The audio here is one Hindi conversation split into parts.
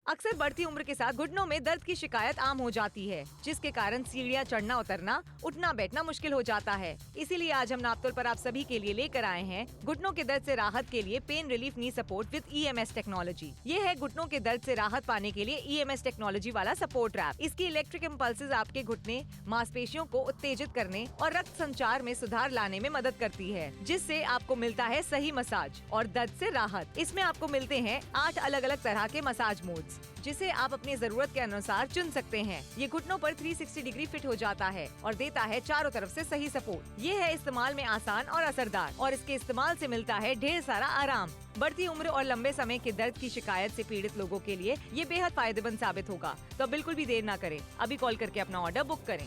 अक्सर बढ़ती उम्र के साथ घुटनों में दर्द की शिकायत आम हो जाती है, जिसके कारण सीढ़ियाँ चढ़ना उतरना, उठना बैठना मुश्किल हो जाता है। इसीलिए आज हम नापतोल पर आप सभी के लिए लेकर आए हैं घुटनों के दर्द से राहत के लिए pain relief knee support with EMS technology. ये है घुटनों के दर्द से राहत पाने के लिए EMS टेक्नोलॉजी वाला सपोर्ट रैप। इसकी इलेक्ट्रिक इम्पल्सेस आपके घुटने मांसपेशियों को उत्तेजित करने और रक्त संचार में सुधार लाने में मदद करती है, जिससे आपको मिलता है सही मसाज और दर्द से राहत। इसमें आपको मिलते हैं 8 अलग अलग तरह के मसाज मोड्स, जिसे आप अपनी जरूरत के अनुसार चुन सकते हैं। ये घुटनों पर 360 डिग्री फिट हो जाता है और देता है चारों तरफ से सही सपोर्ट। ये है इस्तेमाल में आसान और असरदार, और इसके इस्तेमाल से मिलता है ढेर सारा आराम। बढ़ती उम्र और लंबे समय के दर्द की शिकायत से पीड़ित लोगों के लिए ये बेहद फायदेमंद साबित होगा। तो बिल्कुल भी देर ना करें, अभी कॉल करके अपना ऑर्डर बुक करें।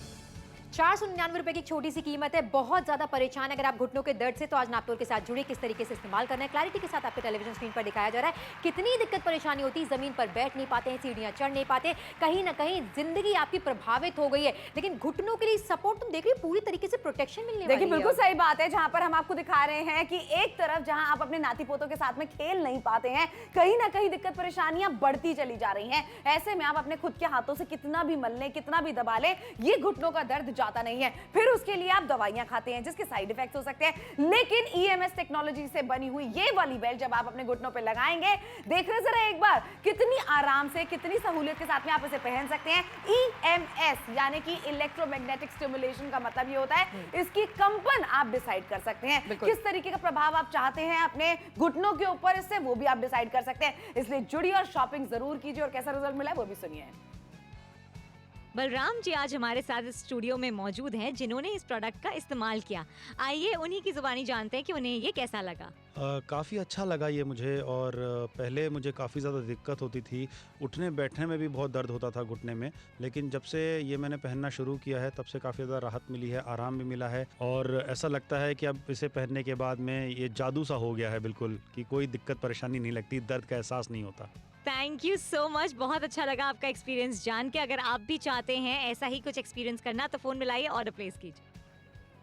499 रुपए की छोटी सी कीमत है। बहुत ज्यादा परेशान अगर आप घुटनों के दर्द से, तो आज नापतोल के साथ जुड़े, किस तरीके से इस्तेमाल करना है क्लैरिटी के साथ आपके टेलीविजन स्क्रीन पर दिखाया जा रहा है। कितनी दिक्कत परेशानी होती है, जमीन पर बैठ नहीं पाते हैं, सीढ़ियां चढ़ नहीं पाते, कहीं ना कहीं जिंदगी आपकी प्रभावित हो गई है। लेकिन घुटनों के लिए सपोर्ट तुम देख रही हो, पूरी तरीके से प्रोटेक्शन मिलने वाली है। देखिए बिल्कुल सही बात है। जहां पर हम आपको दिखा रहे हैं कि एक तरफ जहां आप अपने नाती पोतों के साथ में खेल नहीं पाते हैं, कहीं ना कहीं दिक्कत परेशानियां बढ़ती चली जा रही हैं। ऐसे में आप अपने खुद के हाथों से कितना भी मल लें, कितना भी दबा लें, ये घुटनों का दर्द जाता नहीं है। फिर उसके लिए आप दवाइयां खाते हैं जिसके साइड इफेक्ट्स हो सकते हैं। लेकिन EMS टेक्नोलॉजी से बनी हुई ये वाली बेल्ट जब आप अपने घुटनों पे लगाएंगे, देख रहे जरा एक बार कितनी आराम से, कितनी सहूलियत के साथ में आप इसे पहन सकते हैं। EMS यानी कि इलेक्ट्रोमैग्नेटिक स्टिमुलेशन का मतलब ये होता है इसकी कंपन आप डिसाइड कर सकते हैं। किस तरीके का प्रभाव आप चाहते हैं अपने घुटनों के ऊपर, इससे वो भी आप डिसाइड कर सकते हैं। इसलिए जुड़िए और शॉपिंग जरूर कीजिए, और कैसा रिजल्ट मिला है वो भी सुनिए। बलराम जी आज हमारे साथ इस स्टूडियो में मौजूद हैं, जिन्होंने इस प्रोडक्ट का इस्तेमाल किया। आइए उन्हीं की जुबानी जानते हैं कि उन्हें ये कैसा लगा। काफ़ी अच्छा लगा ये मुझे। और पहले मुझे काफ़ी ज़्यादा दिक्कत होती थी, उठने बैठने में भी बहुत दर्द होता था घुटने में। लेकिन जब से ये मैंने पहनना शुरू किया है, तब से काफ़ी ज़्यादा राहत मिली है, आराम भी मिला है। और ऐसा लगता है कि अब इसे पहनने के बाद में ये जादू सा हो गया है बिल्कुल, कि कोई दिक्कत परेशानी नहीं लगती, दर्द का एहसास नहीं होता। थैंक यू सो मच, बहुत अच्छा लगा आपका एक्सपीरियंस जान के। अगर आप भी चाहते हैं ऐसा ही कुछ एक्सपीरियंस करना, तो फोन मिलाइए, ऑर्डर प्लेस कीजिए।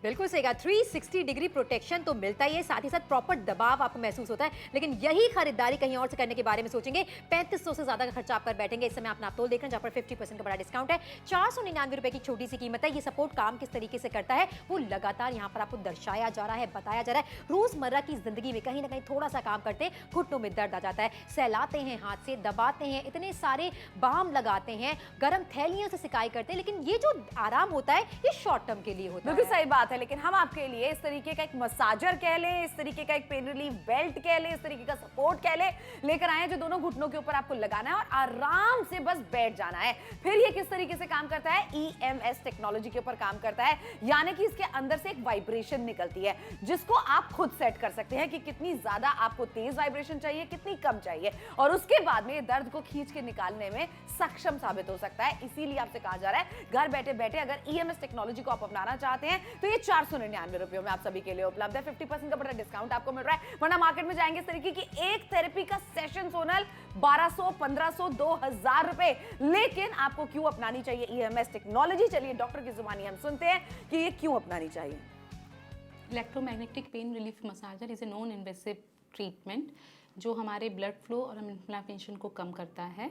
बिल्कुल सही कहा, 360 डिग्री प्रोटेक्शन तो मिलता ही है, साथ ही साथ प्रॉपर दबाव आपको महसूस होता है। लेकिन यही खरीदारी कहीं और से करने के बारे में सोचेंगे, 3500 से ज्यादा का खर्चा आप कर बैठेंगे। इस समय आप नापतोल देख रहे हैं, जहां पर 50% का बड़ा डिस्काउंट है। 499 रुपए की छोटी सी कीमत है। ये सपोर्ट काम किस तरीके से करता है वो लगातार यहाँ पर आपको दर्शाया जा रहा है, बताया जा रहा है। रोजमर्रा की जिंदगी में कहीं ना कहीं थोड़ा सा काम करते हैं, घुटनों में दर्द आ जाता है, सहलाते हैं, हाथ से दबाते हैं, इतने सारे बाम लगाते हैं, गर्म थैलियों से सिकाई करते हैं, लेकिन ये जो आराम होता है ये शॉर्ट टर्म के लिए होता है। बिल्कुल सही बात है। लेकिन हम आपके लिए इस तरीके का एक मसाजर कह लें, इस तरीके का एक पेन रिलीफ बेल्ट कह लें, इस तरीके का सपोर्ट कह लें, लेकर आए हैं, जो दोनों घुटनों के ऊपर आपको लगाना है और आराम से बस बैठ जाना है। फिर ये किस तरीके से काम करता है, EMS टेक्नोलॉजी के ऊपर काम करता है। यानी कि इसके अंदर से एक वाइब्रेशन निकलती है, जिसको आप खुद सेट कर सकते हैं कि कितनी ज्यादा आपको तेज वाइब्रेशन चाहिए, कितनी कम चाहिए, और उसके बाद में दर्द को खींच के निकालने में सक्षम साबित हो सकता है। इसीलिए आपसे कहा जा रहा है, घर बैठे बैठे अगर EMS टेक्नोलॉजी को आप अपनाना चाहते हैं, तो ये 499 रुपयों में आप सभी के लिए उपलब्ध है। 50% का बड़ा डिस्काउंट आपको मिल रहा है। वरना मार्केट में जाएंगे इस तरीके की एक थेरेपी का सेशन सोनल 1200, 1500, 2000 रुपए। लेकिन आपको क्यों अपनानी चाहिए EMS टेक्नोलॉजी? चलिए डॉक्टर की जुबानी हम सुनते हैं कि ये क्यों अपनानी चाहिए। Electromagnetic pain relief massager is a non invasive treatment जो हमारे ब्लड फ्लो और इन्फ्लेमेशन को कम करता है।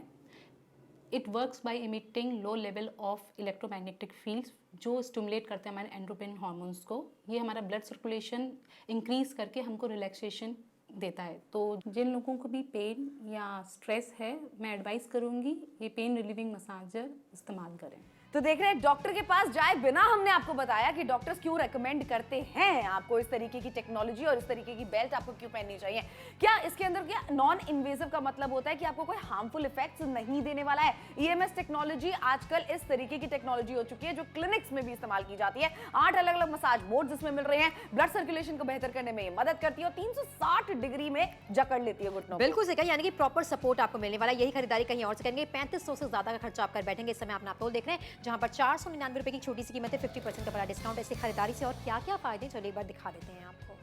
It works by emitting low level of electromagnetic fields जो स्टिमुलेट करते हैं हमारे एंड्रोपिन हार्मोन्स को। ये हमारा ब्लड सर्कुलेशन इंक्रीज करके हमको रिलैक्सेशन देता है। तो जिन लोगों को भी पेन या स्ट्रेस है, मैं एडवाइस करूँगी ये पेन रिलीविंग मसाजर इस्तेमाल करें। तो देख रहे हैं डॉक्टर के पास जाए बिना हमने आपको बताया कि डॉक्टर्स क्यों रेकमेंड करते हैं आपको इस तरीके की टेक्नोलॉजी और इस तरीके की बेल्ट आपको क्यों पहननी चाहिए। क्या इसके अंदर क्या नॉन इन्वेसिव का मतलब होता है कि आपको कोई हार्मफुल इफेक्ट्स नहीं देने वाला है। EMS टेक्नोलॉजी आजकल इस तरीके की टेक्नोलॉजी हो चुकी है जो क्लिनिक्स में भी इस्तेमाल की जाती है। 8 अलग अलग मसाज मोड जिसमें मिल रहे हैं, ब्लड सर्कुलेशन को बेहतर करने में मदद करती है और 360 डिग्री में जकड़ लेती है घुटनों। बिल्कुल सही कहा, यानी कि प्रॉपर सपोर्ट आपको मिलने वाला है। यही खरीदारी कहीं और से करेंगे, 3500 से ज्यादा का खर्चा आप कर बैठेंगे। इस समय आप नापतोल देख रहे हैं, जहां पर 499 रुपए की छोटी सी कीमत है, 50% का बड़ा डिस्काउंट। ऐसी खरीदारी से और क्या क्या फायदे, चलिए एक बार दिखा देते हैं आपको।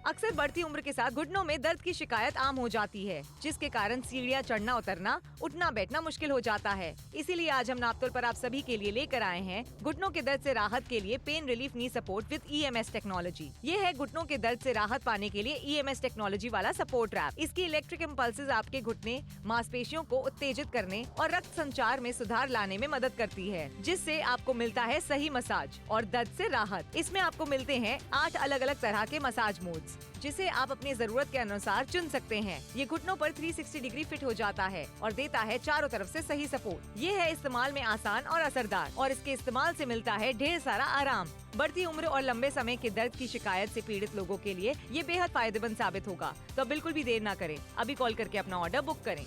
अक्सर बढ़ती उम्र के साथ घुटनों में दर्द की शिकायत आम हो जाती है, जिसके कारण सीढ़ियाँ चढ़ना उतरना, उठना बैठना मुश्किल हो जाता है। इसीलिए आज हम नापतोल पर आप सभी के लिए लेकर आए हैं घुटनों के दर्द से राहत के लिए pain relief knee support with EMS technology. ये है घुटनों के दर्द से राहत पाने के लिए EMS टेक्नोलॉजी वाला सपोर्ट रैप। इसकी इलेक्ट्रिक इम्पल्सेस आपके घुटने, मांसपेशियों को उत्तेजित करने और रक्त संचार में सुधार लाने में मदद करती है, जिससे आपको मिलता है सही मसाज और दर्द से राहत। इसमें आपको मिलते हैं 8 अलग अलग तरह के मसाज मोड्स, जिसे आप अपनी जरूरत के अनुसार चुन सकते हैं। ये घुटनों पर 360 डिग्री फिट हो जाता है और देता है चारों तरफ से सही सपोर्ट। ये है इस्तेमाल में आसान और असरदार, और इसके इस्तेमाल से मिलता है ढेर सारा आराम। बढ़ती उम्र और लंबे समय के दर्द की शिकायत से पीड़ित लोगों के लिए ये बेहद फायदेमंद साबित होगा। तो बिल्कुल भी देर ना करें, अभी कॉल करके अपना ऑर्डर बुक करें।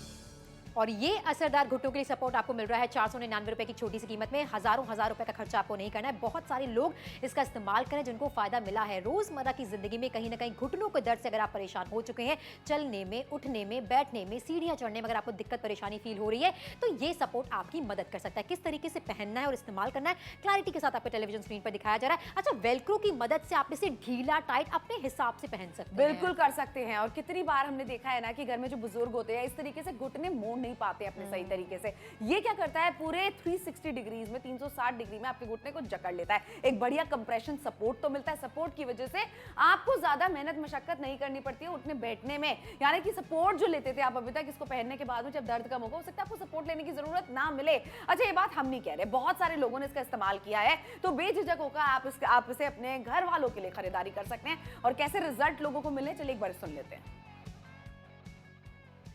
और ये असरदार घुटनों के लिए सपोर्ट आपको मिल रहा है 499 रुपए की छोटी सी कीमत में। हजारों रुपए का खर्चा आपको नहीं करना है। बहुत सारे लोग इसका इस्तेमाल करें जिनको फायदा मिला है। रोजमर्रा की जिंदगी में कहीं ना कहीं घुटनों के दर्द से अगर आप परेशान हो चुके हैं, चलने में, उठने में, बैठने में, सीढ़ियां चढ़ने में अगर आपको दिक्कत परेशानी फील हो रही है, तो ये सपोर्ट आपकी मदद कर सकता है। किस तरीके से पहनना है और इस्तेमाल करना है क्लैरिटी के साथ आपको टेलीविजन स्क्रीन पर दिखाया जा रहा है। अच्छा, वेलक्रो की मदद से आप इसे ढीला टाइट अपने हिसाब से पहन सकते हैं। बिल्कुल कर सकते हैं। और कितनी बार हमने देखा है ना कि घर में जो बुजुर्ग होते हैं इस तरीके से घुटने मोड़ नहीं पाते अपने सही तरीके से। ये क्या करता है, पूरे 360 डिग्रीज में, 360 डिग्री में आपके घुटने को जकड़ लेता है। एक बढ़िया कंप्रेशन सपोर्ट तो मिलता है। सपोर्ट की वजह से आपको ज्यादा मेहनत मशक्कत नहीं करनी पड़ती है उठने बैठने में। यानी कि सपोर्ट जो लेते थे आप अभी तक, इसको पहनने के बाद में जब दर्द कम होगा, हो सकता है आपको सपोर्ट लेने की जरूरत ना मिले। अच्छा, ये बात हम नहीं कह रहे, बहुत सारे लोगों ने इसका इस्तेमाल किया है। तो बेझिझक होकर आप इसे अपने घर वालों के लिए खरीदारी कर सकते हैं। और कैसे रिजल्ट लोगों को मिले, चलिए एक बार सुन लेते हैं।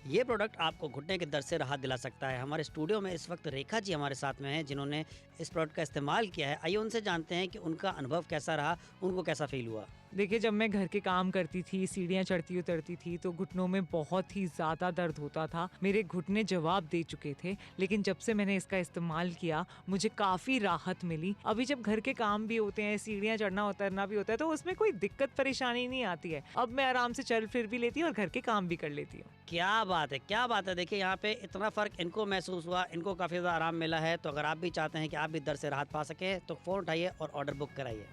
ये प्रोडक्ट आपको घुटने के दर्द से राहत दिला सकता है। हमारे स्टूडियो में इस वक्त रेखा जी हमारे साथ में हैं, जिन्होंने इस प्रोडक्ट का इस्तेमाल किया है। आइए उनसे जानते हैं कि उनका अनुभव कैसा रहा, उनको कैसा फील हुआ। देखिए, जब मैं घर के काम करती थी, सीढ़ियाँ चढ़ती उतरती थी, तो घुटनों में बहुत ही ज़्यादा दर्द होता था। मेरे घुटने जवाब दे चुके थे, लेकिन जब से मैंने इसका इस्तेमाल किया मुझे काफ़ी राहत मिली। अभी जब घर के काम भी होते हैं, सीढ़ियाँ चढ़ना उतरना भी होता है, तो उसमें कोई दिक्कत परेशानी नहीं आती है। अब मैं आराम से चल फिर भी लेती हूँ और घर के काम भी कर लेती हूँ। क्या बात है, क्या बात है। देखिए, यहाँ पे इतना फ़र्क इनको महसूस हुआ, इनको काफ़ी ज़्यादा आराम मिला है। तो अगर आप भी चाहते हैं कि आप भी दर्द से राहत पा सकें, तो फ़ोन उठाइए और ऑर्डर बुक कराइए।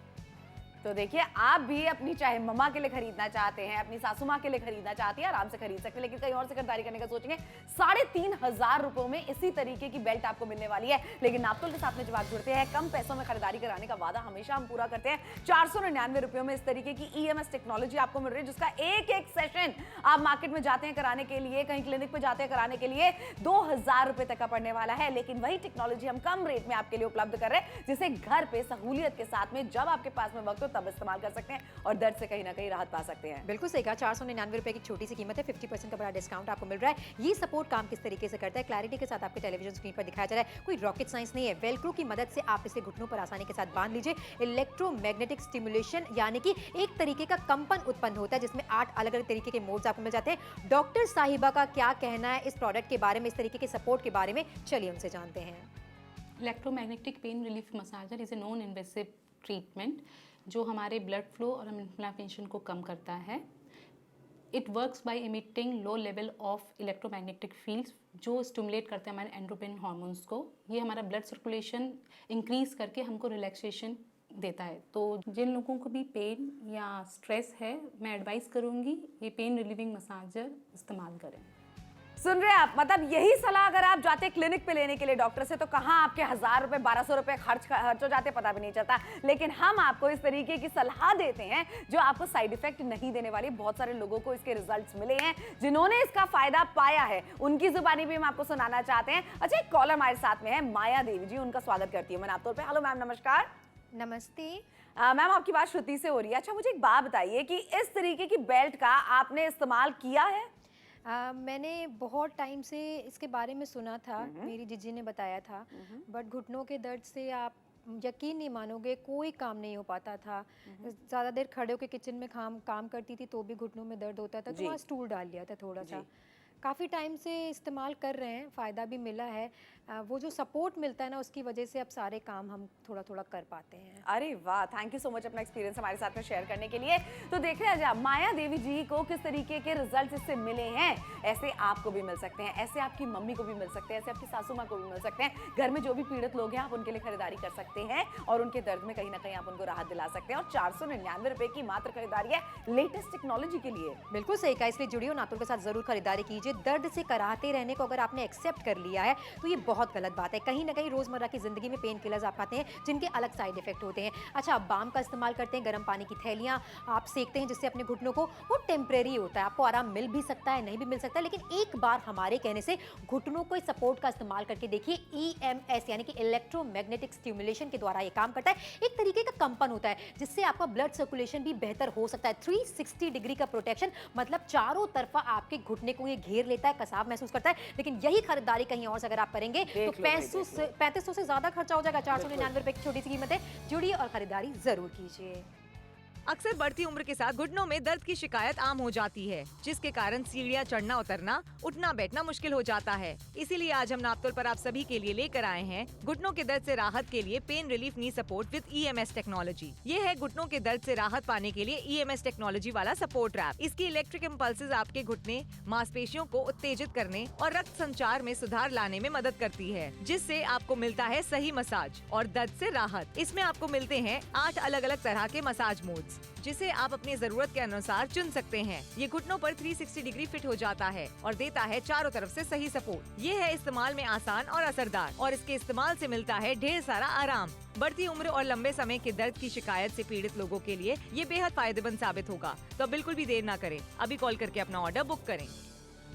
तो देखिए, आप भी अपनी चाहे मम्मा के लिए खरीदना चाहते हैं, अपनी सासू माँ के लिए खरीदना चाहती है, आराम से खरीद सकते हैं। लेकिन कहीं और से खरीदारी करने का सोचेंगे, 3,500 रुपयों में इसी तरीके की बेल्ट आपको मिलने वाली है। लेकिन नापतोल के साथ में जब आप जुड़ते हैं, कम पैसों में खरीदारी कराने का वादा हमेशा हम पूरा करते हैं। 499 रुपयों में इस तरीके की EMS टेक्नोलॉजी आपको मिल रही है, जिसका एक सेशन आप मार्केट में जाते हैं कराने के लिए, कहीं क्लिनिक पे जाते हैं कराने के लिए, 2000 रुपए तक का पड़ने वाला है। लेकिन वही टेक्नोलॉजी हम कम रेट में आपके लिए उपलब्ध कर रहे हैं, जिसे घर पे सहूलियत के साथ में जब आपके पास में वक्त हो तब इस्तेमाल कर सकते हैं और दर्द से कहीं ना कहीं राहत पा सकते हैं। बिल्कुल सही कहा। 499 रुपए की छोटी सी कीमत है, 50% का बड़ा डिस्काउंट आपको मिल रहा है। ये सपोर्ट काम किस तरीके से करता है क्लैरिटी के साथ आपके टेलीविजन स्क्रीन पर दिखाया जा रहा है। कोई रॉकेट साइंस नहीं है। वेलक्रो की मदद से आप इसे घुटनों पर आसानी के साथ बांध लीजिए। इलेक्ट्रोमैग्नेटिक स्टिमुलेशन यानी कि एक तरीके का कंपन उत्पन्न होता है, जिसमें 8 अलग अलग तरीके के मोड्स आपको मिल जाते हैं। डॉक्टर साहिबा का क्या कहना है इस प्रोडक्ट के बारे में, इस तरीके के सपोर्ट के बारे में, चलिए उनसे जानते हैं। Electromagnetic pain relief massager is a non invasive treatment जो हमारे ब्लड फ्लो और इन्फ्लेमेशन को कम करता है। It works by emitting low level of electromagnetic fields जो स्टिमुलेट करते हैं हमारे एंडोर्फिन हार्मोन्स को। ये हमारा ब्लड सर्कुलेशन इंक्रीज करके हमको रिलैक्सेशन देता है। तो जिन लोगों को भी पेन या स्ट्रेस है, मैं एडवाइस करूँगी ये पेन रिलीविंग मसाजर इस्तेमाल करें। सुन रहे हैं आप, मतलब यही सलाह अगर आप जाते क्लिनिक पे लेने के लिए डॉक्टर से, तो कहाँ आपके 1000 रुपए 1200 रुपए खर्च हो जाते पता भी नहीं चलता। लेकिन हम आपको इस तरीके की सलाह देते हैं जो आपको साइड इफेक्ट नहीं देने वाली। बहुत सारे लोगों को इसके रिजल्ट्स मिले हैं जिन्होंने इसका फायदा पाया है, उनकी जुबानी भी हम आपको सुनाना चाहते हैं। अच्छा, एक कॉलर हमारे साथ में है, माया देवी जी, उनका स्वागत करती हूँ मैं नापतोल पे। हेलो मैम, नमस्कार। नमस्ते मैम, आपकी बात श्रुति से हो रही है। अच्छा, मुझे एक बात बताइए कि इस तरीके की बेल्ट का आपने इस्तेमाल किया है? मैंने बहुत टाइम से इसके बारे में सुना था, मेरी जीजी ने बताया था, बट घुटनों के दर्द से आप यकीन नहीं मानोगे, कोई काम नहीं हो पाता था। ज़्यादा देर खड़े होकर किचन में काम करती थी तो भी घुटनों में दर्द होता था, तो वहाँ स्टूल डाल लिया था थोड़ा सा। काफ़ी टाइम से इस्तेमाल कर रहे हैं, फ़ायदा भी मिला है। वो जो सपोर्ट मिलता है ना, उसकी वजह से अब सारे काम हम थोड़ा थोड़ा कर पाते हैं। अरे वाह, थैंक यू सो मच अपना एक्सपीरियंस हमारे साथ में शेयर करने के लिए। तो देख रहे हैं आज माया देवी जी को किस तरीके के रिजल्ट इससे मिले हैं। ऐसे आपको भी मिल सकते हैं, ऐसे आपकी मम्मी को भी मिल सकते हैं, ऐसे आपकी सासू माँ को भी मिल सकते हैं। घर में जो भी पीड़ित लोग हैं आप उनके लिए खरीदारी कर सकते हैं और उनके दर्द में कहीं ना कहीं आप उनको राहत दिला सकते हैं। और 499 रुपए की मात्र खरीदारी है लेटेस्ट टेक्नोलॉजी के लिए। बिल्कुल सही कहा, इसलिए जुड़िए और नातुल के साथ जरूर खरीदारी कीजिए। दर्द से कराहते रहने को अगर आपने एक्सेप्ट कर लिया है तो ये बहुत गलत बात है। कहीं ना कहीं रोजमर्रा की जिंदगी में पेन किलर्स आप खाते हैं जिनके अलग साइड इफेक्ट होते हैं। अच्छा, आप बाम का इस्तेमाल करते हैं, गर्म पानी की थैलियां आप सेकते हैं जिससे अपने घुटनों को, वो टेम्परेरी होता है, आपको आराम मिल भी सकता है, नहीं भी मिल सकता है, लेकिन एक बार हमारे कहने से घुटनों को सपोर्ट का इस्तेमाल करके देखिए। EMS यानी कि इलेक्ट्रोमैग्नेटिक स्टिमुलेशन के द्वारा ये काम करता है। एक तरीके का कंपन होता है जिससे आपका ब्लड सर्कुलेशन भी बेहतर हो सकता है। 360 डिग्री का प्रोटेक्शन, मतलब चारों तरफा आपके घुटने को ये घेर लेता है, कसाव महसूस करता है। लेकिन यही खरीदारी कहीं और से अगर आप करेंगे तो 3500 से ज्यादा खर्चा हो जाएगा। 499 रुपए की छोटी सी कीमत है। जुड़िए और खरीदारी जरूर कीजिए। अक्सर बढ़ती उम्र के साथ घुटनों में दर्द की शिकायत आम हो जाती है, जिसके कारण सीढ़ियाँ चढ़ना उतरना, उठना बैठना मुश्किल हो जाता है। इसीलिए आज हम नापतोल पर आप सभी के लिए लेकर आए हैं घुटनों के दर्द से राहत के लिए pain relief knee support with EMS technology. ये है घुटनों के दर्द से राहत पाने के लिए EMS टेक्नोलॉजी वाला सपोर्ट रैप। इसकी इलेक्ट्रिक इम्पल्सेस आपके घुटने मांसपेशियों को उत्तेजित करने और रक्त संचार में सुधार लाने में मदद करती है, जिससे आपको मिलता है सही मसाज और दर्द से राहत। इसमें आपको मिलते हैं 8 अलग अलग तरह के मसाज मोड्स, जिसे आप अपनी जरूरत के अनुसार चुन सकते हैं। ये घुटनों पर 360 डिग्री फिट हो जाता है और देता है चारों तरफ से सही सपोर्ट। ये है इस्तेमाल में आसान और असरदार, और इसके इस्तेमाल से मिलता है ढेर सारा आराम। बढ़ती उम्र और लंबे समय के दर्द की शिकायत से पीड़ित लोगों के लिए ये बेहद फायदेमंद साबित होगा। तो बिल्कुल भी देर ना करें, अभी कॉल करके अपना ऑर्डर बुक करें।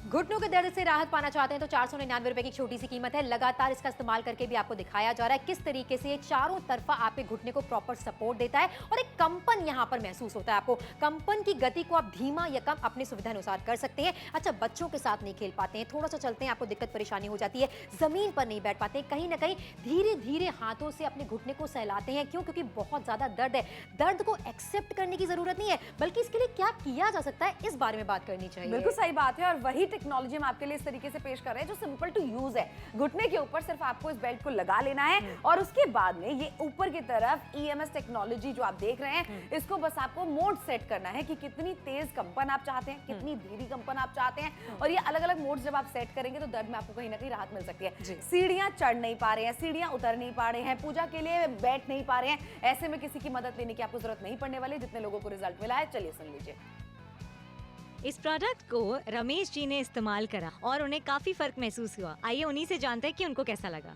घुटनों के दर्द से राहत पाना चाहते हैं तो 499 रुपए की छोटी सी कीमत है। लगातार इसका इस्तेमाल करके भी आपको दिखाया जा रहा है किस तरीके से ये चारों तरफा आपके घुटने को प्रॉपर सपोर्ट देता है और एक कंपन यहाँ पर महसूस होता है आपको। कंपन की गति को आप धीमा या कम अपने सुविधा अनुसार कर सकते हैं। अच्छा, बच्चों के साथ नहीं खेल पाते हैं, थोड़ा सा चलते हैं आपको दिक्कत परेशानी हो जाती है, जमीन पर नहीं बैठ पाते हैं, कहीं ना कहीं धीरे धीरे हाथों से अपने घुटने को सहलाते हैं। क्यों? क्योंकि बहुत ज्यादा दर्द है। दर्द को एक्सेप्ट करने की जरूरत नहीं है, बल्कि इसके लिए क्या किया जा सकता है, इस बारे में बात करनी चाहिए। बिल्कुल सही बात है, और वही टेक्नोलॉजी हम आपके लिए इस तरीके से पेश कर रहे हैं जो सिंपल टू यूज है। घुटने के ऊपर सिर्फ आपको इस बेल्ट को लगा लेना है और उसके बाद में ये ऊपर की तरफ EMS टेक्नोलॉजी जो आप देख रहे हैं, इसको बस आपको मोड सेट करना है कि कितनी तेज कंपन आप चाहते हैं, कितनी धीमी कंपन आप चाहते हैं, और ये अलग अलग मोड्स जब आप सेट करेंगे तो दर्द में आपको कहीं ना कहीं राहत मिल सकती है। सीढ़ियां चढ़ नहीं पा रहे हैं, सीढ़ियां उतर नहीं पा रहे हैं, पूजा के लिए बैठ नहीं पा रहे हैं, ऐसे में किसी की मदद लेने की आपको जरूरत नहीं पड़ने वाली। जितने लोगों को रिजल्ट मिला है, चलिए सुन लीजिए। इस प्रोडक्ट को रमेश जी ने इस्तेमाल करा और उन्हें काफी फर्क महसूस हुआ। आइए उन्हीं से जानते हैं कि उनको कैसा लगा।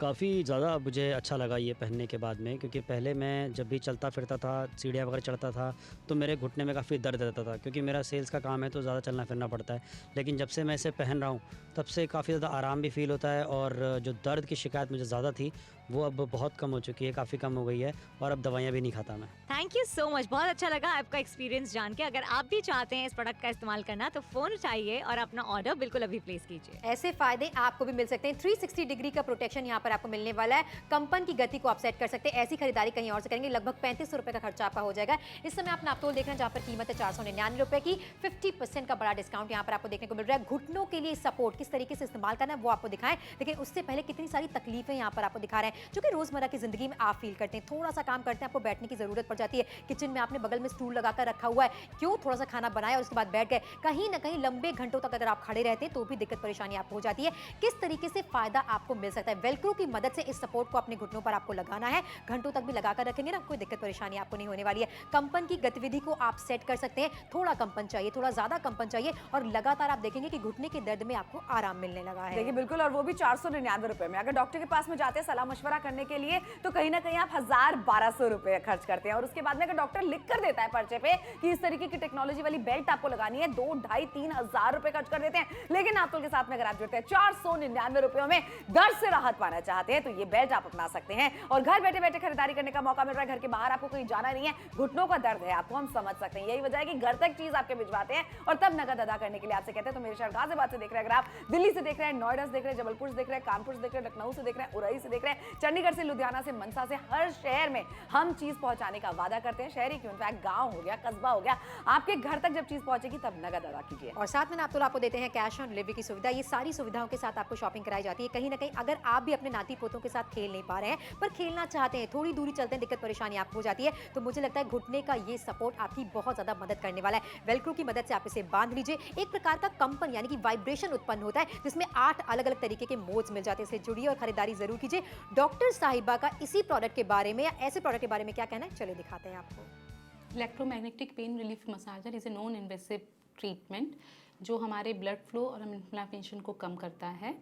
काफ़ी ज़्यादा मुझे अच्छा लगा ये पहनने के बाद में, क्योंकि पहले मैं जब भी चलता फिरता था, सीढ़ियाँ वगैरह चढ़ता था, तो मेरे घुटने में काफ़ी दर्द रहता था, क्योंकि मेरा सेल्स का काम है तो ज़्यादा चलना फिरना पड़ता है। लेकिन जब से मैं इसे पहन रहा हूँ तब से काफ़ी ज़्यादा आराम भी फील होता है, और जो दर्द की शिकायत मुझे ज़्यादा थी वो अब बहुत कम हो चुकी है, काफ़ी कम हो गई है, और अब दवाइयाँ भी नहीं खाता मैं। थैंक यू सो मच, बहुत अच्छा लगा आपका एक्सपीरियंस जान के। अगर आप भी चाहते हैं इस प्रोडक्ट का इस्तेमाल करना तो फोन उठाइए और अपना ऑर्डर बिल्कुल अभी प्लेस कीजिए। ऐसे फायदे आपको भी मिल सकते हैं। 360 डिग्री का प्रोटेक्शन यहाँ पर आपको मिलने वाला है। कंपन की गति को आप सेट कर सकते हैं। ऐसी खरीदारी कहीं और से करेंगे लगभग 3500 रुपए का खर्चा आपका हो जाएगा। इस समय आप नापतोल देख रहे हैं जहाँ पर कीमत है 499 रुपए की। 50% का बड़ा डिस्काउंट यहाँ पर आपको देखने को मिल रहा है। घुटनों के लिए सपोर्ट किस तरीके से इस्तेमाल करना है वो आपको दिखाएं, लेकिन उससे पहले कितनी सारी तकलीफें यहाँ पर आपको दिखा रहे हैं जो कि रोजमर्रा की जिंदगी में आप फील करते हैं। थोड़ा सा काम करते हैं, आपको बैठने की जरूरत पड़ जाती है। किचन में आपने बगल में स्टूल लगाकर रखा हुआ है, क्यों? थोड़ा सा खाना बनाया और उसके बाद बैठ गए। कहीं ना कहीं लंबे घंटों तक अगर आप खड़े रहते हैं तो भी दिक्कत परेशानी आपको हो जाती है। किस तरीके से फायदा आपको मिल सकता है? वेलक्रो की मदद से इस सपोर्ट को अपने घुटनों पर आपको लगाना है। घंटों तक भी लगाकर रखेंगे ना, कोई दिक्कत परेशानी आपको नहीं होने वाली है। कंपन की गतिविधि को आप सेट कर सकते हैं। थोड़ा कंपन चाहिए, थोड़ा ज्यादा कंपन चाहिए, और लगातार आप देखेंगे कि घुटने के दर्द में आपको आराम मिलने लगा है। देखिए बिल्कुल, और वो भी 499 रुपए में। अगर डॉक्टर के पास में जाते हैं सलाह मशवरा करने के लिए तो कहीं ना कहीं आप 1000-1200 रुपए खर्च करते हैं, और उसके बाद में अगर डॉक्टर लिख कर देता है पर्चे पे कि इस तरीके की टेक्नोलॉजी वाली बेल्ट आपको लगानी है, 2-2.5-3 हजार रुपए खर्च कर देते हैं। लेकिन नापतोल के साथ में अगर आप जुड़ते हैं 499 रुपयों में दर्द से राहत पाना चाहते हैं तो ये बेल्ट आप अपना सकते हैं और घर बैठे बैठे खरीदारी करने का मौका मिल रहा है। घर के बाहर आपको कहीं जाना नहीं है, घुटनों का दर्द है आपको, हम समझ सकते हैं। यही वजह है कि घर तक चीज आपके भिजवाते हैं और तब नगद अदा करने के लिए आपसे कहते हैं। तो मेरे शहर गाजियाबाद से देख रहे हैं, अगर आप दिल्ली से देख रहे हैं, नोएडा से देख रहे हैं, जबलपुर से देख रहे हैं, कानपुर से देख रहे हैं, लखनऊ से देख रहे हैं, उरई से देख रहे हैं, चंडीगढ़ से, लुधियाना से, मनसा से, हर शहर में हम चीज पहुंचाने का वादा करते हैं। शहरी क्यों, इनफैक्ट गांव हो गया, कस्बा हो गया, आपके घर तक जब चीज पहुंचेगी तब नगद अदा कीजिए। और साथ में नापतोल आपको देते हैं कैश ऑन डिलीवरी की सुविधा। ये सारी सुविधाओं के साथ आपको शॉपिंग कराई जाती है। कहीं ना कहीं अगर आप भी अपने नाती पोतों के साथ खेल नहीं पा रहे हैं पर खेलना चाहते हैं, थोड़ी दूरी चलते हैं, दिक्कत परेशानी आपको हो जाती है, तो मुझे लगता है घुटने का ये सपोर्ट आपकी बहुत ज्यादा मदद करने वाला है। वेलक्रो की मदद से आप इसे बांध लीजिए। एक प्रकार का कंपन यानी कि वाइब्रेशन उत्पन्न होता है जिसमें 8 अलग अलग तरीके के मोड्स मिल जाते हैं। इससे जुड़िए और खरीदारी जरूर कीजिए। डॉक्टर साहिबा का इसी प्रोडक्ट के बारे में या ऐसे प्रोडक्ट के बारे में क्या कहना है, चलिए दिखाते हैं आपको। Electromagnetic pain relief massager is a non invasive treatment जो हमारे ब्लड फ्लो और इन्फ्लेमेशन को कम करता है।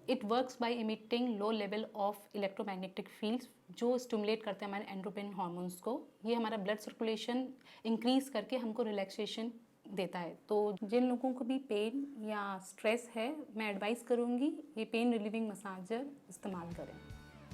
It works by emitting low level of electromagnetic fields जो स्टिमुलेट करते हैं हमारे एंड्रोपिन हार्मोन्स को। ये हमारा ब्लड सर्कुलेशन इंक्रीज करके हमको रिलैक्सेशन देता है। तो जिन लोगों को भी पेन या स्ट्रेस है, मैं एडवाइस करूँगी ये पेन रिलीविंग मसाजर इस्तेमाल करें।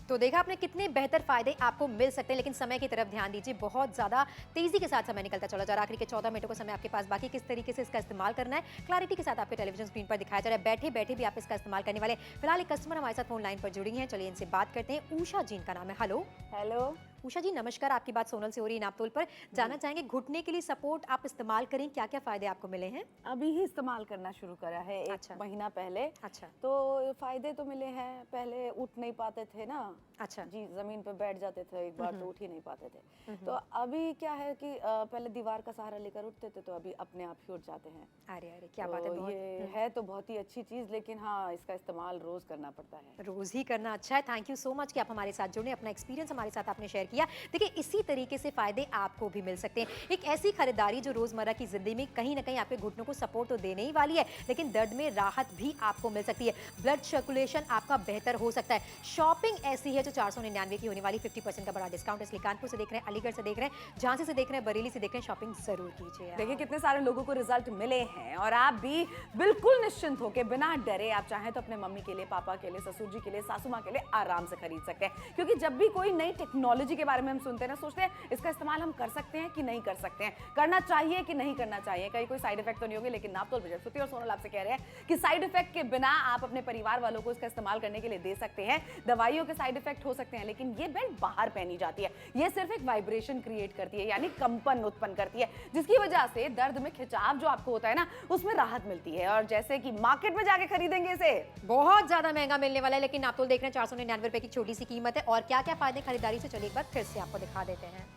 तो देखा आपने कितने बेहतर फायदे आपको मिल सकते हैं, लेकिन समय की तरफ ध्यान दीजिए। बहुत ज़्यादा तेज़ी के साथ समय निकलता चला जा रहा है। आखिरी के 14 मिनटों का समय आपके पास बाकी, किस तरीके से इसका इस्तेमाल करना है क्लैरिटी के साथ आपके टेलीविजन स्क्रीन पर दिखाया जा रहा है। बैठे बैठे भी आप इसका इस्तेमाल करने वाले। फिलहाल एक कस्टमर हमारे साथ फोन लाइन पर जुड़ी हैं, चलिए इनसे बात करते हैं। उषा जी इनका नाम है। हेलो हेलो उषा जी, नमस्कार। आपकी बात सोनल से हो रही है नापतोल पर। जानना चाहेंगे घुटने के लिए सपोर्ट आप इस्तेमाल करें, क्या क्या फायदे आपको मिले हैं? अभी ही इस्तेमाल करना शुरू करा है, एक अच्छा। महीना पहले। अच्छा। तो फायदे तो मिले हैं। पहले उठ नहीं पाते थे ना, अच्छा जी, जमीन पर बैठ जाते थे एक बार तो उठ ही नहीं पाते थे। तो अभी क्या है कि पहले दीवार का सहारा लेकर उठते थे, तो अभी अपने आप ही उठ जाते हैं। अरे अरे क्या बात है, तो ये है तो बहुत ही अच्छी चीज, लेकिन हाँ इसका इस्तेमाल रोज करना पड़ता है। रोज ही करना अच्छा है। थैंक यू सो मच कि आप हमारे साथ जुड़े, अपना एक्सपीरियंस हमारे साथ आपने शेयर किया। देखिए इसी तरीके से फायदे आपको भी मिल सकते हैं। एक ऐसी खरीदारी जो रोजमर्रा की जिंदगी में कहीं ना कहीं आपके घुटनों को सपोर्ट तो देने ही वाली है, लेकिन दर्द में राहत भी आपको मिल सकती है। ब्लड सर्कुलेशन आपका बेहतर हो सकता है। शॉपिंग ऐसी है जो 499 की होने वाली, 50% का बड़ा डिस्काउंट। इसलिए कानपुर से देख रहे हैं, अलीगढ़ से देख रहे हैं, झांसी से देख रहे हैं, बरेली से देख रहे हैं, शॉपिंग जरूर कीजिए। देखिए कितने सारे लोगों को रिजल्ट मिले हैं और आप भी बिल्कुल निश्चिंत होकर बिना डरे आप चाहें तो अपने मम्मी के लिए, पापा के लिए, ससुर जी के लिए, सासू माँ के लिए आराम से खरीद सकते हैं। क्योंकि जब भी कोई नई टेक्नोलॉजी के बारे में हम सुनते हैं ना, सोचते हैं इसका इस्तेमाल हम कर सकते हैं कि नहीं कर सकते हैं, करना चाहिए कि नहीं करना चाहिए, कहीं कोई साइड इफेक्ट तो नहीं होंगे। लेकिन नापतोल बजट श्रुति और सोनल आपसे कह रहे हैं कि साइड इफेक्ट के बिना आप अपने परिवार वालों को इसका इस्तेमाल करने के लिए दे सकते हैं। दवाइयों के साइड इफेक्ट हो सकते हैं, लेकिन ये बेल्ट बाहर पहनी जाती है। ये सिर्फ एक वाइब्रेशन क्रिएट करती है, यानी कंपन उत्पन्न करती है, जिसकी वजह से दर्द में खिंचाव जो आपको होता है ना, उसमें राहत मिलती है। और जैसे कि मार्केट में जाके खरीदेंगे इसे बहुत ज्यादा महंगा मिलने वाला है, लेकिन नापतोल देख रहे हैं 499 रुपए की छोटी सी कीमत है। और क्या क्या फायदे खरीदारी से, चलिए एक बार फिर से आपको दिखा देते हैं।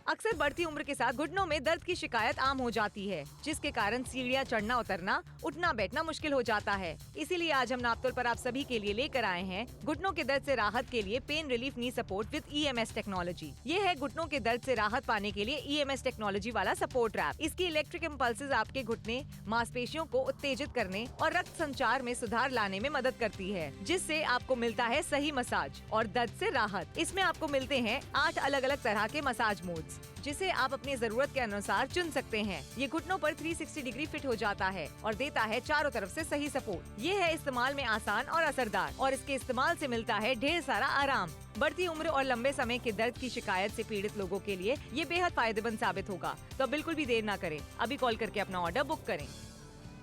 अक्सर बढ़ती उम्र के साथ घुटनों में दर्द की शिकायत आम हो जाती है, जिसके कारण सीढ़ियाँ चढ़ना उतरना, उठना बैठना मुश्किल हो जाता है। इसीलिए आज हम नापतोल पर आप सभी के लिए लेकर आए हैं घुटनों के दर्द से राहत के लिए pain relief knee support with EMS technology. ये है घुटनों के दर्द से राहत पाने के लिए EMS टेक्नोलॉजी वाला सपोर्ट रैप। इसकी इलेक्ट्रिक इम्पल्सेस आपके घुटने, मांसपेशियों को उत्तेजित करने और रक्त संचार में सुधार लाने में मदद करती है, जिससे आपको मिलता है सही मसाज और दर्द से राहत। इसमें आपको मिलते हैं 8 अलग अलग तरह के मसाज मोड्स, जिसे आप अपनी जरूरत के अनुसार चुन सकते हैं। ये घुटनों पर 360 डिग्री फिट हो जाता है और देता है चारों तरफ से सही सपोर्ट। ये है इस्तेमाल में आसान और असरदार, और इसके इस्तेमाल से मिलता है ढेर सारा आराम। बढ़ती उम्र और लंबे समय के दर्द की शिकायत से पीड़ित लोगों के लिए ये बेहद फायदेमंद साबित होगा। तो बिल्कुल भी देर ना करें, अभी कॉल करके अपना ऑर्डर बुक करें।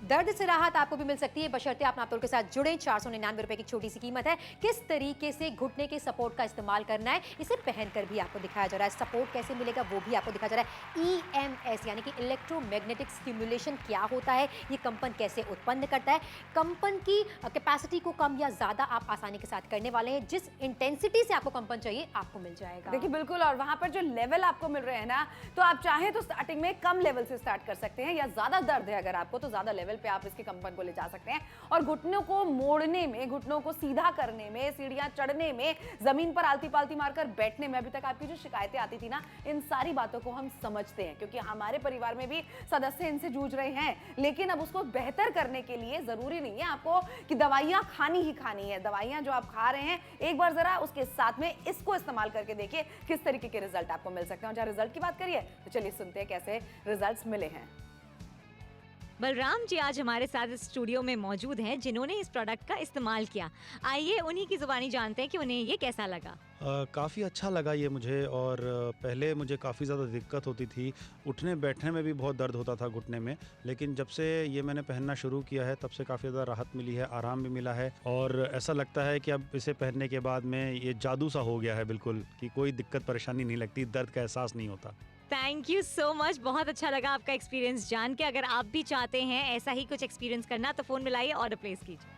दर्द से राहत आपको भी मिल सकती है, बशर्ते आप नापतोल के साथ जुड़े। 499 रुपए की छोटी सी कीमत है। किस तरीके से घुटने के सपोर्ट का इस्तेमाल करना है, इसे पहनकर भी आपको दिखाया जा रहा है। सपोर्ट कैसे मिलेगा वो भी आपको दिखाया जा रहा है। EMS यानी कि इलेक्ट्रोमैग्नेटिक स्टिमुलेशन क्या होता है, ये कंपन कैसे उत्पन्न करता है, कंपन की कैपेसिटी को कम या ज्यादा आप आसानी के साथ करने वाले हैं। जिस इंटेंसिटी से आपको कंपन चाहिए आपको मिल जाएगा। देखिए बिल्कुल, और वहां पर जो लेवल आपको मिल रहे हैं ना, तो आप चाहें तो स्टार्टिंग में कम लेवल से स्टार्ट कर सकते हैं, या ज्यादा दर्द है अगर आपको तो ज्यादा लेवल पे आप इसके कंपन को ले जा सकते हैं। और घुटनों को मोड़ने में, घुटनों को सीधा करने में, सीढ़ियां चढ़ने में, जमीन पर आलती पालती मारकर बैठने में, अभी तक आपकी जो शिकायतें आती थी ना, इन सारी बातों को हम समझते हैं, क्योंकि हमारे परिवार में भी सदस्य इनसे जूझ रहे हैं। लेकिन अब उसको बेहतर करने के लिए जरूरी नहीं है आपको कि दवाइयां खानी ही खानी है। दवाइयां जो आप खा रहे हैं, एक बार जरा उसके साथ में इसको इस्तेमाल करके देखिए किस तरीके के रिजल्ट आपको मिल सकते हैं। और जहां रिजल्ट की बात करिए तो चलिए सुनते हैं कैसे रिजल्ट्स मिले हैं। बलराम जी आज हमारे साथ इस स्टूडियो में मौजूद हैं जिन्होंने इस प्रोडक्ट का इस्तेमाल किया। आइए उन्हीं की जुबानी जानते हैं कि उन्हें ये कैसा लगा। काफ़ी अच्छा लगा ये मुझे और पहले मुझे काफ़ी ज़्यादा दिक्कत होती थी, उठने बैठने में भी बहुत दर्द होता था घुटने में, लेकिन जब से ये मैंने पहनना शुरू किया है तब से काफ़ी ज़्यादा राहत मिली है, आराम भी मिला है और ऐसा लगता है कि अब इसे पहनने के बाद में ये जादू सा हो गया है बिल्कुल, कि कोई दिक्कत परेशानी नहीं लगती, दर्द का एहसास नहीं होता। थैंक यू सो मच, बहुत अच्छा लगा आपका एक्सपीरियंस जान के। अगर आप भी चाहते हैं ऐसा ही कुछ एक्सपीरियंस करना तो फोन मिलाइए, ऑर्डर प्लेस कीजिए।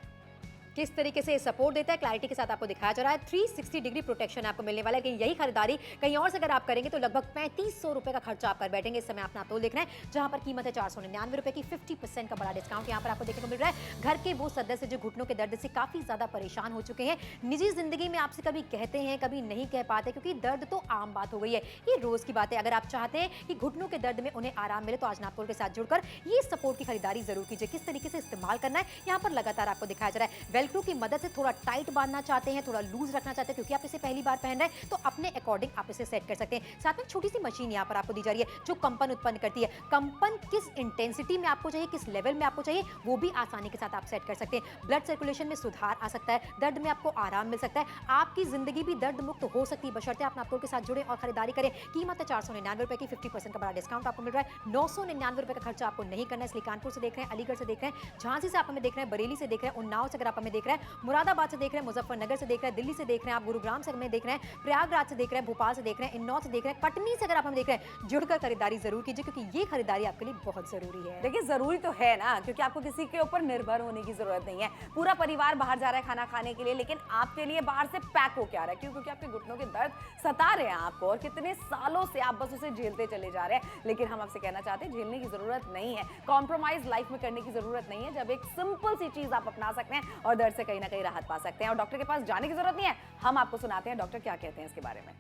किस तरीके से सपोर्ट देता है क्लैरिटी के साथ आपको दिखाया जा रहा है। 360 डिग्री प्रोटेक्शन आपको मिलने वाला है। लेकिन यही खरीदारी कहीं और से अगर आप करेंगे तो लगभग 3500 रुपए का खर्चा आप कर बैठेंगे। इस समय आप नापतोल देख रहे हैं जहां पर कीमत है 499 रुपए की। 50% का बड़ा डिस्काउंट यहाँ पर आपको देखने को मिल रहा है। घर के वो सदस्य जो घुटनों के दर्द से काफी ज्यादा परेशान हो चुके हैं, निजी जिंदगी में आपसे कभी कहते हैं कभी नहीं कह पाते, क्योंकि दर्द तो आम बात हो गई है, ये रोज की बात है। अगर आप चाहते हैं कि घुटनों के दर्द में उन्हें आराम मिले तो आज नापतोल के साथ जुड़कर ये सपोर्ट की खरीदारी जरूर कीजिए। किस तरीके से इस्तेमाल करना है यहाँ पर लगातार आपको दिखाया जा रहा है। वेलक्रो की मदद से थोड़ा टाइट बांधना चाहते हैं, थोड़ा लूज रखना चाहते हैं क्योंकि आप इसे पहली बार पहन रहे हैं, तो अपने अकॉर्डिंग आप इसे सेट कर सकते हैं। साथ में छोटी सी मशीन यहाँ पर आपको दी जा रही है जो कंपन उत्पन्न करती है। कंपन किस इंटेंसिटी में आपको चाहिए, किस लेवल में आपको चाहिए, वो भी आसानी के साथ आप सेट कर सकते हैं। ब्लड सर्कुलेशन में सुधार आ सकता है, दर्द में आपको आराम मिल सकता है, आपकी जिंदगी भी दर्द मुक्त हो सकती है बशर्ते आप नापतोल के साथ जुड़े और खरीदारी करें। कीमत है 499 रुपए की। 50% का बड़ा डिस्काउंट आपको मिल रहा है। 999 रुपए का खर्चा आपको नहीं करना है। इसलिए कानपुर से देख रहे हैं, अलीगढ़ से देख रहे हैं, झांसी से आप हमें देख रहे हैं, बरेली से देख रहे हैं, उन्नाव से अगर आप हमें देख रहे हैं, मुरादाबाद से देख रहे हैं, मुजफ्फरनगर से देख रहे हैं, दिल्ली से देख रहे हैं, आप गुरुग्राम से हमें देख रहे हैं, प्रयागराज से देख रहे हैं, भोपाल से देख रहे हैं, इंदौर से देख रहे हैं, कटनी से अगर आप हमें देख रहे हैं, जुड़कर खरीदारी जरूर कीजिए क्योंकि ये खरीदारी आपके लिए बहुत जरूरी है। देखिए जरूरी तो है ना, क्योंकि आपको किसी के ऊपर निर्भर होने की जरूरत नहीं है। पूरा परिवार बाहर जा रहा है खाना खाने के लिए, लेकिन आपके लिए बाहर से पैक होके आ रहा है। क्यों? क्योंकि आपके घुटनों के दर्द सता रहे हैं आपको और कितने सालों से आप बस उसे झेलते चले जा रहे हैं। लेकिन हम आपसे कहना चाहते हैं झेलने की जरूरत नहीं है, कॉम्प्रोमाइज लाइफ में करने की जरूरत नहीं है, जब एक सिंपल सी चीज आप अपना सकते हैं और दर्द से कहीं ना कहीं राहत पा सकते हैं और डॉक्टर के पास जाने की जरूरत नहीं है। हम आपको सुनाते हैं डॉक्टर क्या कहते हैं इसके बारे में।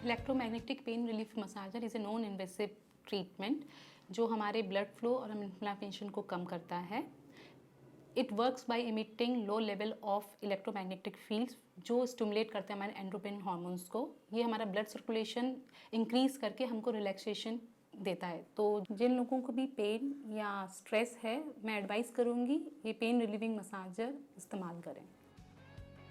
Electromagnetic pain relief massager is a non invasive treatment जो हमारे ब्लड फ्लो और इन्फ्लेमेशन को कम करता है। It works by emitting low level of electromagnetic fields जो स्टिमुलेट करते हैं हमारे एंड्रोपिन हार्मोन्स को। ये हमारा ब्लड सर्कुलेशन इंक्रीज करके हमको रिलैक्सेशन देता है। तो जिन लोगों को भी पेन या स्ट्रेस है, मैं एडवाइस करूँगी ये पेन रिलीविंग मसाजर इस्तेमाल करें।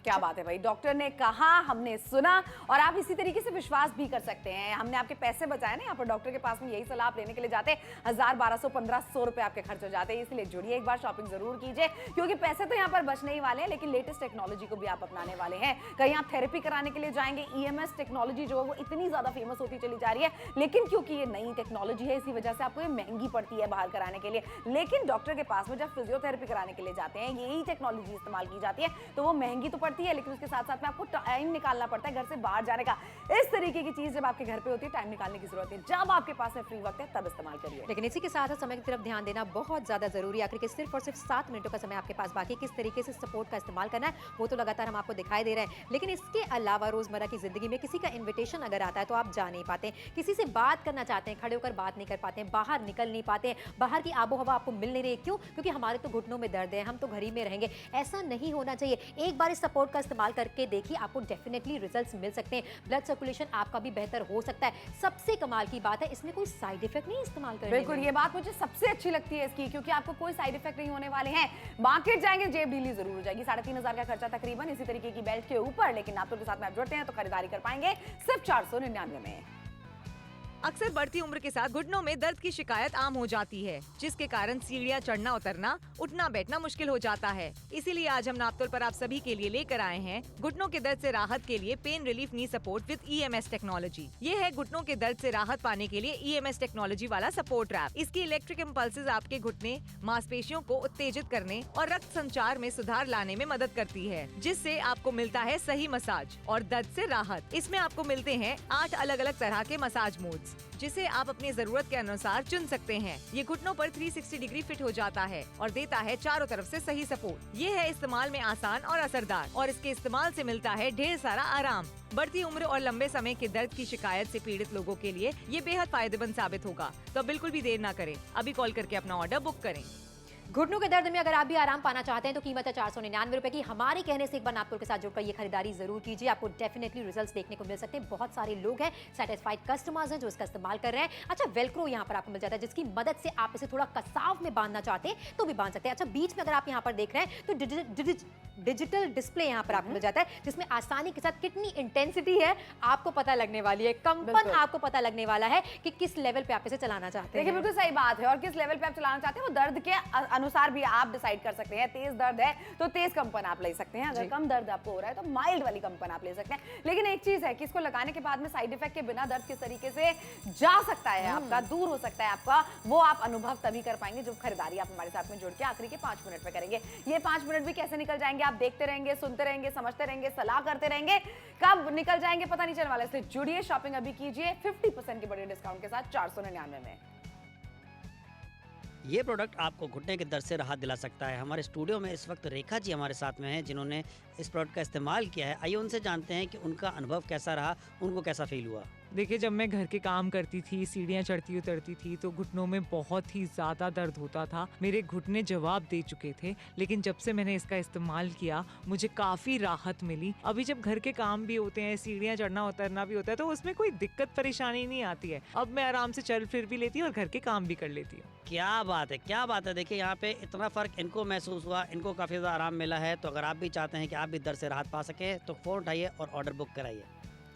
क्या बात है भाई, डॉक्टर ने कहा, हमने सुना और आप इसी तरीके से विश्वास भी कर सकते हैं। हमने आपके पैसे बचाए ना, यहाँ पर डॉक्टर के पास में यही सलाह आप लेने के लिए जाते 1000, 1200, 1500 रुपए आपके खर्च हो जाते हैं। इसलिए जुड़िए, एक बार शॉपिंग जरूर कीजिए क्योंकि पैसे तो यहाँ पर बचने ही वाले हैं, लेकिन लेटेस्ट टेक्नोलॉजी को भी आप अपनाने वाले हैं। कहीं आप थेरेपी कराने के लिए जाएंगे, EMS टेक्नोलॉजी जो है वो इतनी ज्यादा फेमस होती चली जा रही है, लेकिन क्योंकि ये नई टेक्नोलॉजी है इसी वजह से आपको ये महंगी पड़ती है बाहर कराने के लिए। लेकिन डॉक्टर के पास में जब फिजियोथेरेपी कराने के लिए जाते हैं, यही टेक्नोलॉजी इस्तेमाल की जाती है, तो वो महंगी तो पड़ती है, लेकिन उसके साथ साथ में आपको टाइम निकालना पड़ता है घर से बाहर जाने का। इस तरीके की चीज जब आपके घर पे होती है, टाइम निकालने की जरूरत है। जब आपके पास में फ्री वक्त है तब इस्तेमाल करिए। लेकिन इसी के साथ समय की तरफ ध्यान देना बहुत ज्यादा जरूरी है। आखिर के सिर्फ और सिर्फ 7 मिनटों का समय आपके पास बाकी। किस तरीके से सपोर्ट का इस्तेमाल करना है वो तो लगातार हम आपको दिखाई दे रहे हैं, लेकिन इसके अलावा रोजमर्रा की जिंदगी में किसी का इन्विटेशन अगर आता है तो आप जा नहीं पाते, किसी से बात करना चाहते हैं, खड़े होकर बात नहीं कर पाते, बाहर निकल नहीं पाते, बाहर की आबो हवा आपको मिल नहीं रही। क्यों? क्योंकि हमारे तो घुटनों में दर्द है, हम तो घर ही में रहेंगे। ऐसा नहीं होना चाहिए। एक बार इस सपोर्ट का इस्तेमाल करके देखिए, आपको डेफिनेटली रिजल्ट्स मिल सकते हैं। ब्लड सर्कुलेशन आपका भी बेहतर हो सकता है। सबसे कमाल की बात है, इसमें कोई साइड इफेक्ट नहीं इस्तेमाल करने बिल्कुल, ये बात मुझे सबसे अच्छी लगती है इसकी, क्योंकि आपको कोई साइड इफेक्ट नहीं होने वाले हैं। मार्केट जाएंगे जेब ढीली जरूर हो जाएगी। 3500 का खर्चा तकरीबन इसी तरीके की बेल्ट के ऊपर, लेकिन आप तो के साथ में आप जुड़ते हैं तो खरीदारी कर पाएंगे सिर्फ 499 में। अक्सर बढ़ती उम्र के साथ घुटनों में दर्द की शिकायत आम हो जाती है, जिसके कारण सीढ़ियाँ चढ़ना उतरना, उठना बैठना मुश्किल हो जाता है। इसीलिए आज हम नापतोल पर आप सभी के लिए लेकर आए हैं घुटनों के दर्द से राहत के लिए pain relief knee support with EMS technology. ये है घुटनों के दर्द से राहत पाने के लिए EMS टेक्नोलॉजी वाला सपोर्ट रैप। इसकी इलेक्ट्रिक इम्पल्सेस आपके घुटने मांसपेशियों को उत्तेजित करने और रक्त संचार में सुधार लाने में मदद करती है, जिससे आपको मिलता है सही मसाज और दर्द से राहत। इसमें आपको मिलते हैं 8 अलग अलग तरह के मसाज मोड्स, जिसे आप अपनी जरूरत के अनुसार चुन सकते हैं। ये घुटनों पर 360 डिग्री फिट हो जाता है और देता है चारों तरफ से सही सपोर्ट। ये है इस्तेमाल में आसान और असरदार, और इसके इस्तेमाल से मिलता है ढेर सारा आराम। बढ़ती उम्र और लंबे समय के दर्द की शिकायत से पीड़ित लोगों के लिए ये बेहद फायदेमंद साबित होगा। तो बिल्कुल भी देर ना करें, अभी कॉल करके अपना ऑर्डर बुक करें। घुटनों के दर्द में अगर आप भी आराम पाना चाहते हैं तो कीमत है 499 रुपए की। हमारे कहने से एक बार नापतोल के साथ जुड़कर ये खरीदारी जरूर कीजिए, आपको डेफिनेटली रिजल्ट्स देखने को मिल सकते हैं। बहुत सारे लोग हैं, सेटिस्फाइड कस्टमर्स हैं जो इसका इस्तेमाल कर रहे हैं। अच्छा, वेलक्रो यहाँ पर आपको मिल जाता है जिसकी मदद से आप इसे थोड़ा कसाव में बांधना चाहते हैं तो भी बांध सकते हैं। अच्छा, बीच में अगर आप यहाँ पर देख रहे हैं तो डिजिटल डिस्प्ले यहाँ पर आपको मिल जाता है जिसमें आसानी के साथ कितनी इंटेंसिटी है आपको पता लगने वाली है, कंपन आपको पता लगने वाला है कि किस लेवल पे आप इसे चलाना चाहते हैं। देखिए बिल्कुल सही बात है, और किस लेवल पे आप चलाना चाहते हैं वो दर्द के अनुसार भी आप डिसाइड कर सकते हैं। तेज दर्द है तो तेज कंपन आप ले सकते हैं, अगर कम दर्द आपको हो रहा है तो माइल्ड वाली कंपन आप ले सकते हैं। लेकिन एक चीज है कि इसको लगाने के बाद में साइड इफेक्ट के बिना दर्द किस तरीके से जा सकता है आपका, दूर हो सकता है आपका, वो आप अनुभव तभी कर पाएंगे जब खरीदारी आप हमारे साथ में जुड़ के आखिरी के 5 मिनट में करेंगे। ये 5 मिनट भी कैसे निकल जाएंगे आप देखते रहेंगे, सुनते रहेंगे, समझते रहेंगे, सलाह करते रहेंगे, कब निकल जाएंगे पता नहीं चलने वाला। इसलिए जुड़िए, शॉपिंग अभी कीजिए 50% के बड़े डिस्काउंट के साथ 499 में। ये प्रोडक्ट आपको घुटने के दर्द से राहत दिला सकता है। हमारे स्टूडियो में इस वक्त रेखा जी हमारे साथ में हैं जिन्होंने इस प्रोडक्ट का इस्तेमाल किया है। आइए उनसे जानते हैं कि उनका अनुभव कैसा रहा, उनको कैसा फील हुआ। देखिए, जब मैं घर के काम करती थी, सीढ़ियाँ चढ़ती उतरती थी तो घुटनों में बहुत ही ज़्यादा दर्द होता था। मेरे घुटने जवाब दे चुके थे, लेकिन जब से मैंने इसका इस्तेमाल किया मुझे काफ़ी राहत मिली। अभी जब घर के काम भी होते हैं, सीढ़ियाँ चढ़ना उतरना भी होता है तो उसमें कोई दिक्कत परेशानी नहीं आती है। अब मैं आराम से चल फिर भी लेती हूँ और घर के काम भी कर लेती हूँ। क्या बात है, क्या बात है। देखिए यहाँ पे इतना फ़र्क इनको महसूस हुआ, इनको काफ़ी ज़्यादा आराम मिला है। तो अगर आप भी चाहते हैं कि आप भी दर्द से राहत पा सकें तो फ़ोन उठाइए और ऑर्डर बुक कराइए।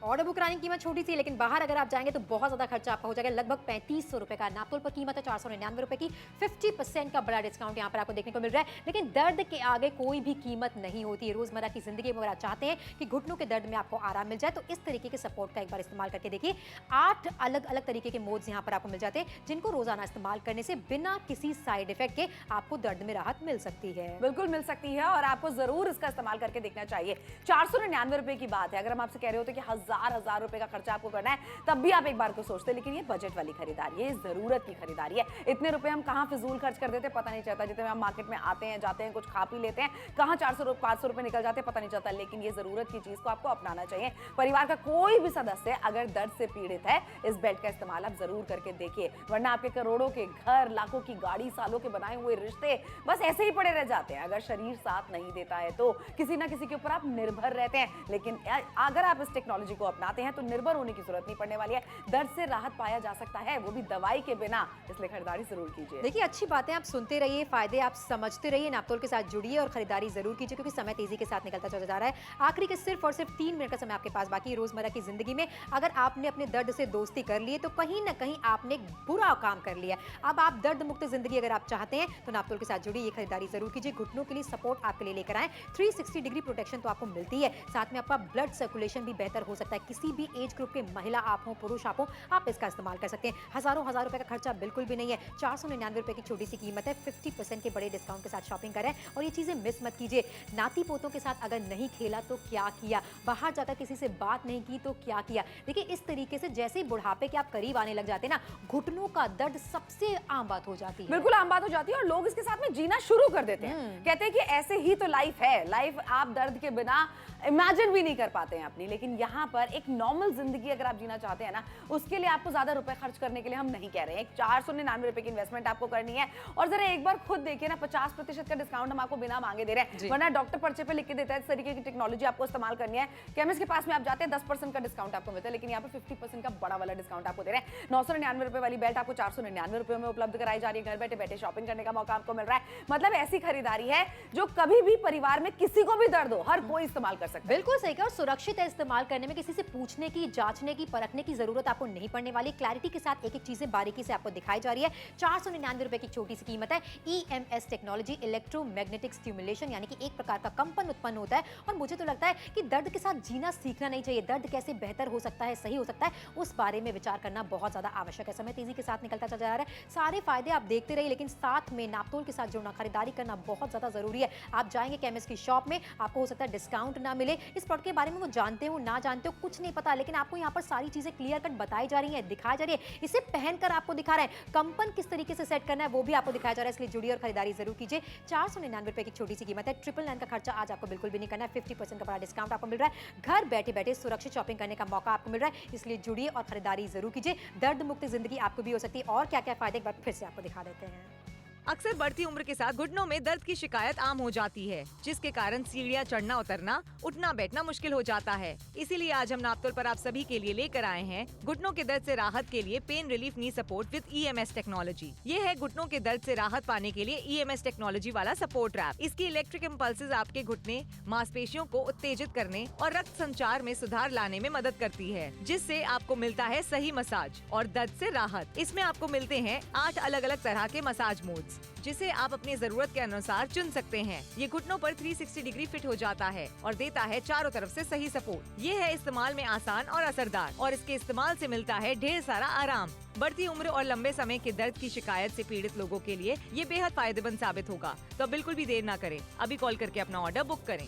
ऑर्डर बुक कराने की कीमत छोटी सी है, लेकिन बाहर अगर आप जाएंगे तो बहुत ज्यादा खर्चा आपका हो जाएगा, लगभग 3500 रुपए का। नापतोल पर कीमत है 499 रुपए की। 50% का बड़ा डिस्काउंट यहाँ पर आपको देखने को मिल रहा है। लेकिन दर्द के आगे कोई भी कीमत नहीं होती है। रोजमर्रा की जिंदगी में अगर आप चाहते हैं कि घुटनों के दर्द में आपको आराम मिल जाए तो इस तरीके के सपोर्ट का एक बार इस्तेमाल करके देखिए। 8 अलग अलग तरीके के मोड्स यहाँ पर आपको मिल जाते हैं जिनको रोजाना इस्तेमाल करने से बिना किसी साइड इफेक्ट के आपको दर्द में राहत मिल सकती है। बिल्कुल मिल सकती है और आपको जरूर इसका इस्तेमाल करके देखना चाहिए। 499 रुपए की बात है। अगर हम आपसे कह रहे होते कि हजार रुपए का खर्चा आपको करना है तब भी आप एक बार को सोचते, लेकिन ये बजट वाली खरीदारी है, जरूरत की खरीदारी है। इतने रुपए हम कहां फिजूल खर्च कर देते पता नहीं चलता। जितने हम मार्केट में आते हैं जाते हैं कुछ खा पी लेते हैं, कहां 400-500 रुपए निकल जाते हैं पता नहीं चलता। लेकिन ये जरूरत की चीज को आपको अपनाना चाहिए। परिवार का कोई भी सदस्य अगर दर्द से पीड़ित है, इस बेल्ट का इस्तेमाल आप जरूर करके देखिए, वरना आपके करोड़ों के घर, लाखों की गाड़ी, सालों के बनाए हुए रिश्ते बस ऐसे ही पड़े रह जाते हैं। अगर शरीर साथ नहीं देता है तो किसी ना किसी के ऊपर आप निर्भर रहते हैं। लेकिन अगर आप इस टेक्नोलॉजी को अपनाते हैं तो निर्भर होने की जरूरत नहीं पड़ने वाली है। दर्द से राहत पाया जा सकता है, वो भी दवाई के बिना। इसलिए खरीदारी जरूर कीजिए। देखिए, अच्छी बातें आप सुनते रहिए, फायदे आप समझते रहिए, नापतोल के साथ जुड़िए और खरीदारी जरूर कीजिए क्योंकि समय तेजी के साथ निकलता चला जा रहा है। आखिरी के सिर्फ और सिर्फ 3 मिनट का समय आपके पास बाकी है। रोजमर्रा की जिंदगी में अगर आपने अपने दर्द से दोस्ती कर ली है तो कहीं ना कहीं आपने एक बुरा काम कर लिया। अब आप दर्द मुक्त जिंदगी अगर आप चाहते हैं तो नापतोल के साथ जुड़िए, ये खरीदारी जरूर कीजिए। घुटनों के लिए सपोर्ट आपके लिए लेकर आए। 360 डिग्री प्रोटेक्शन तो आपको मिलती है, साथ में आपका ब्लड सर्कुलेशन भी बेहतर हो सकता है। किसी भी एज ग्रुप के महिला आप हो, पुरुष आप हो, आप इसका इस्तेमाल कर सकते हैं। हजारों रुपए का खर्चा बिल्कुल भी नहीं है। 499 रुपए की छोटी सी कीमत है। 50% के बड़े डिस्काउंट के साथ शॉपिंग करें और ये चीजें मिस मत कीजिए। नाती पोतों के साथ अगर नहीं खेला तो क्या किया, बाहर जाकर किसी से बात नहीं की तो क्या किया। देखिए, इस तरीके से जैसे ही बुढ़ापे के आप करीब आने लग जाते हैं ना, घुटनों का दर्द सबसे आम बात हो जाती है। बिल्कुल आम बात हो जाती है और लोग इसके साथ में जीना शुरू कर देते हैं। कहते हैं कि ऐसे ही तो लाइफ है, लाइफ आप दर्द के बिना इमेजिन भी नहीं कर पाते हैं अपनी। लेकिन यहाँ पर एक नॉर्मल जिंदगी अगर आप जीना चाहते हैं ना, उसके लिए आपको ज्यादा रुपए खर्च करने के लिए हम नहीं कह रहे हैं। 499 रुपए की इन्वेस्टमेंट आपको करनी है। और जरा एक बार खुद देखिए ना, 50% का डिस्काउंट हम आपको बिना मांगे दे रहे हैं, वरना डॉक्टर पर्चे पे लिख के देता है। इस तरीके की टेक्नोलॉजी आपको इस्तेमाल करनी है। केमिस्ट के पास में आप जाते हैं 10% का डिस्काउंट आपको मिलता है, लेकिन यहाँ पर 50% का बड़ा वाला डिस्काउंट आपको दे रहे हैं। 999 रुपए वाली बेल्ट आपको 499 रुपए में उपलब्ध कराई जा रही है। घर बैठे बैठे शॉपिंग करने का मौका आपको मिल रहा है। मतलब ऐसी खरीदारी है जो कभी भी परिवार में किसी को भी दर्द हो, हर कोई इस्तेमाल कर सकता है। बिल्कुल सही कहा, और सुरक्षित है। इस्तेमाल करने में किसी से पूछने की, जांचने की, परखने की जरूरत आपको नहीं पड़ने वाली। क्लैरिटी के साथ एक एक चीजें बारीकी से आपको दिखाई जा रही है। 499 रुपए की छोटी सी कीमत है। EMS टेक्नोलॉजी, इलेक्ट्रोमैग्नेटिक स्टिमुलेशन, यानी कि एक प्रकार का कंपन उत्पन्न होता है। और मुझे तो लगता है कि दर्द के साथ जीना सीखना नहीं चाहिए। दर्द कैसे बेहतर हो सकता है, सही हो सकता है, उस बारे में विचार करना बहुत ज्यादा आवश्यक है। समय तेजी के साथ निकलता चला जा रहा है। सारे फायदे आप देखते रहिए, लेकिन साथ में नापतोल के साथ जुड़ना, खरीदारी करना बहुत ज्यादा जरूरी है। आप जाएंगे केमिस्ट की शॉप में, आपको हो सकता है डिस्काउंट ना मिले। इस प्रोडक्ट के बारे में वो जानते हो ना जानते हो कुछ नहीं पता, लेकिन आपको यहाँ पर सारी चीजें क्लियर कट बताई जा रही है, दिखाई जा रही है। इसे पहनकर आपको दिखा रहे हैं कंपन किस तरीके से सेट करना है, वो भी आपको दिखाया जा रहा है। इसलिए जुड़िए और खरीदारी जरूर कीजिए। 499 रुपए की छोटी सी कीमत है। 999 का खर्चा आज आपको बिल्कुल भी नहीं करना है। 50% का बड़ा डिस्काउंट आपको मिल रहा है। घर बैठे बैठे सुरक्षित शॉपिंग करने का मौका आपको मिल रहा है। इसलिए जुड़िए और खरीदारी जरूर कीजिए। दर्द मुक्त जिंदगी आपको भी हो सकती है। और क्या क्या फायदे एक बार फिर से आपको दिखा देते हैं। अक्सर बढ़ती उम्र के साथ घुटनों में दर्द की शिकायत आम हो जाती है, जिसके कारण सीढ़ियाँ चढ़ना उतरना, उठना बैठना मुश्किल हो जाता है। इसीलिए आज हम नापतोल पर आप सभी के लिए लेकर आए हैं घुटनों के दर्द से राहत के लिए pain relief knee support with EMS technology. ये है घुटनों के दर्द से राहत पाने के लिए EMS टेक्नोलॉजी वाला सपोर्ट रैप। इसकी इलेक्ट्रिक इम्पल्सेस आपके घुटने, मांसपेशियों को उत्तेजित करने और रक्त संचार में सुधार लाने में मदद करती है, जिससे आपको मिलता है सही मसाज और दर्द से राहत। इसमें आपको मिलते हैं 8 अलग अलग तरह के मसाज मोड्स, जिसे आप अपनी जरूरत के अनुसार चुन सकते हैं। ये घुटनों पर 360 डिग्री फिट हो जाता है और देता है चारों तरफ से सही सपोर्ट। ये है इस्तेमाल में आसान और असरदार, और इसके इस्तेमाल से मिलता है ढेर सारा आराम। बढ़ती उम्र और लंबे समय के दर्द की शिकायत से पीड़ित लोगों के लिए ये बेहद फायदेमंद साबित होगा। तो बिल्कुल भी देर ना करें, अभी कॉल करके अपना ऑर्डर बुक करें।